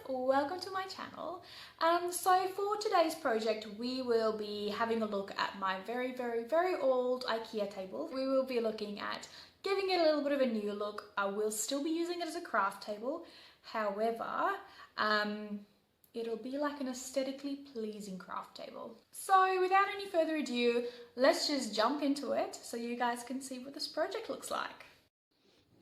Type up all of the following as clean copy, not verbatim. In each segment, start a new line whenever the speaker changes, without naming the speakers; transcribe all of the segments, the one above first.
welcome to my channel. So for today's project we will be having a look at my very old Ikea table. We will be looking at giving it a little bit of a new look. I will still be using it as a craft table, however it'll be like an aesthetically pleasing craft table. So without any further ado, let's just jump into it so you guys can see what this project looks like.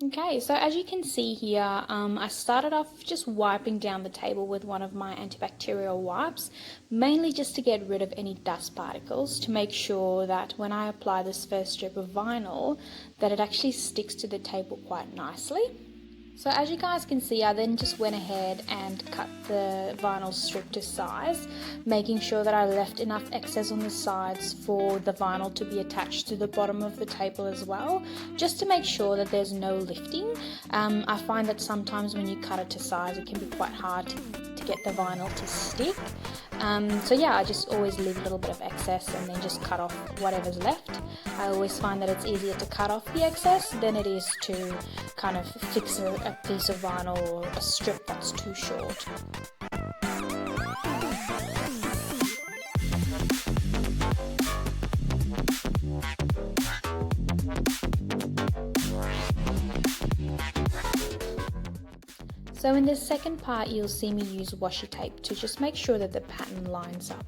Okay, so as you can see here, I started off just wiping down the table with one of my antibacterial wipes, mainly just to get rid of any dust particles, to make sure that when I apply this first strip of vinyl, that it actually sticks to the table quite nicely. So as you guys can see, I then just went ahead and cut the vinyl strip to size, making sure that I left enough excess on the sides for the vinyl to be attached to the bottom of the table as well, just to make sure that there's no lifting. I find that sometimes when you cut it to size, it can be quite hard to get the vinyl to stick. So yeah, I just always leave a little bit of excess and then just cut off whatever's left. I always find that it's easier to cut off the excess than it is to kind of fix a piece of vinyl or a strip that's too short. So in this second part, you'll see me use washi tape to just make sure that the pattern lines up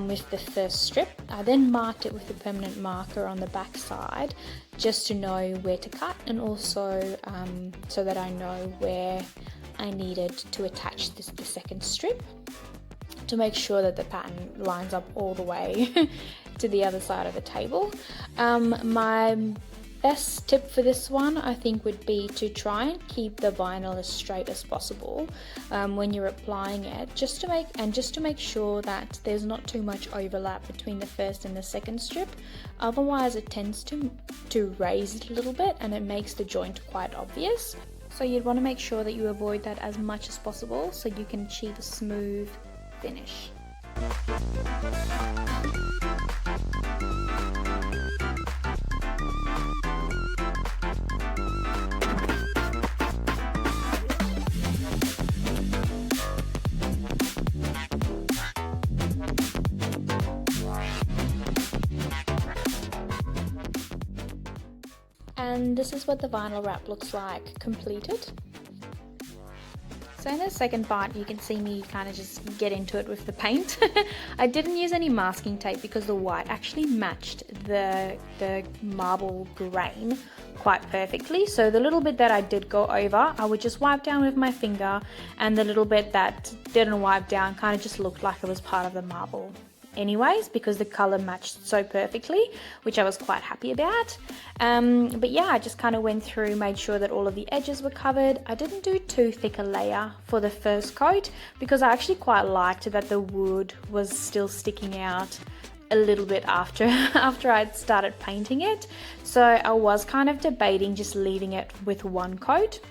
with the first strip. I then marked it with a permanent marker on the back side just to know where to cut, and also so that I know where I needed to attach the second strip to make sure that the pattern lines up all the way to the other side of the table. My best tip for this one, I think, would be to try and keep the vinyl as straight as possible when you're applying it, just to make sure that there's not too much overlap between the first and the second strip. Otherwise it tends to raise it a little bit and it makes the joint quite obvious. So you'd want to make sure that you avoid that as much as possible so you can achieve a smooth finish. And this is what the vinyl wrap looks like completed. So in the second part, you can see me kind of just get into it with the paint. I didn't use any masking tape because the white actually matched the marble grain quite perfectly. So the little bit that I did go over, I would just wipe down with my finger, and the little bit that didn't wipe down kind of just looked like it was part of the marble anyways, because the color matched so perfectly, which I was quite happy about. But yeah, I just kind of went through, made sure that all of the edges were covered. I didn't do too thick a layer for the first coat because I actually quite liked that the wood was still sticking out a little bit after I'd started painting it. So I was kind of debating just leaving it with one coat,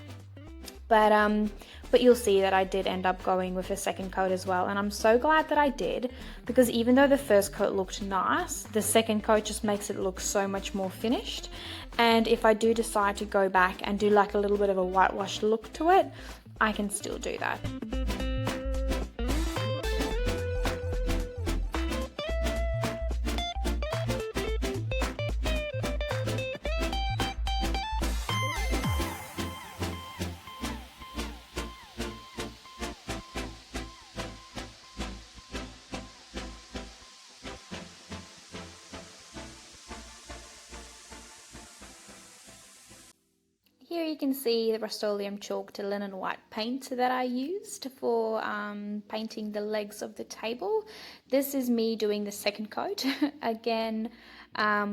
but you'll see that I did end up going with a second coat as well, and I'm so glad that I did, because even though the first coat looked nice, the second coat just makes it look so much more finished. And if I do decide to go back and do like a little bit of a whitewash look to it, I can still do that. Here you can see the Rust-Oleum chalk to linen white paint that I used for painting the legs of the table. This is me doing the second coat. Again,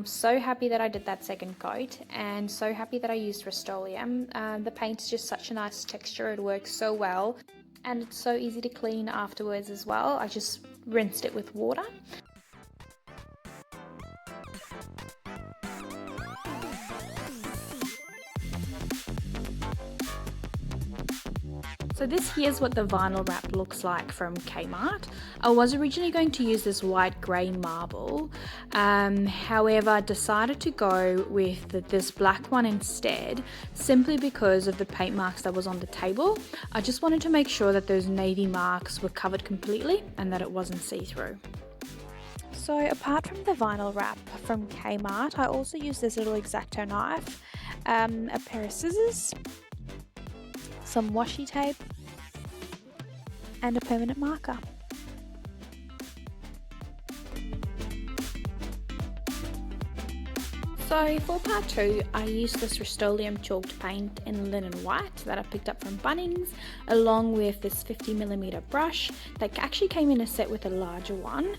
so happy that I did that second coat, and so happy that I used Rust-Oleum. The paint is just such a nice texture, it works so well, and it's so easy to clean afterwards as well. I just rinsed it with water. So So this here's what the vinyl wrap looks like from Kmart. I was originally going to use this white grey marble, however I decided to go with this black one instead, simply because of the paint marks that was on the table. I just wanted to make sure that those navy marks were covered completely and that it wasn't see-through. So apart from the vinyl wrap from Kmart, I also used this little Exacto knife, a pair of scissors, some washi tape, and a permanent marker. So for part 2, I used this Rust-Oleum chalked paint in linen white that I picked up from Bunnings, along with this 50mm brush that actually came in a set with a larger one,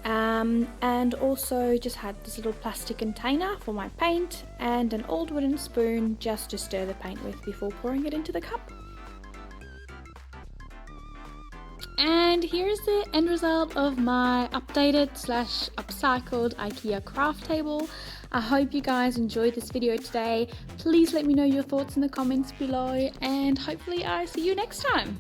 and also just had this little plastic container for my paint and an old wooden spoon just to stir the paint with before pouring it into the cup. And here's the end result of my updated / upcycled IKEA craft table. I hope you guys enjoyed this video today. Please let me know your thoughts in the comments below, and hopefully I see you next time.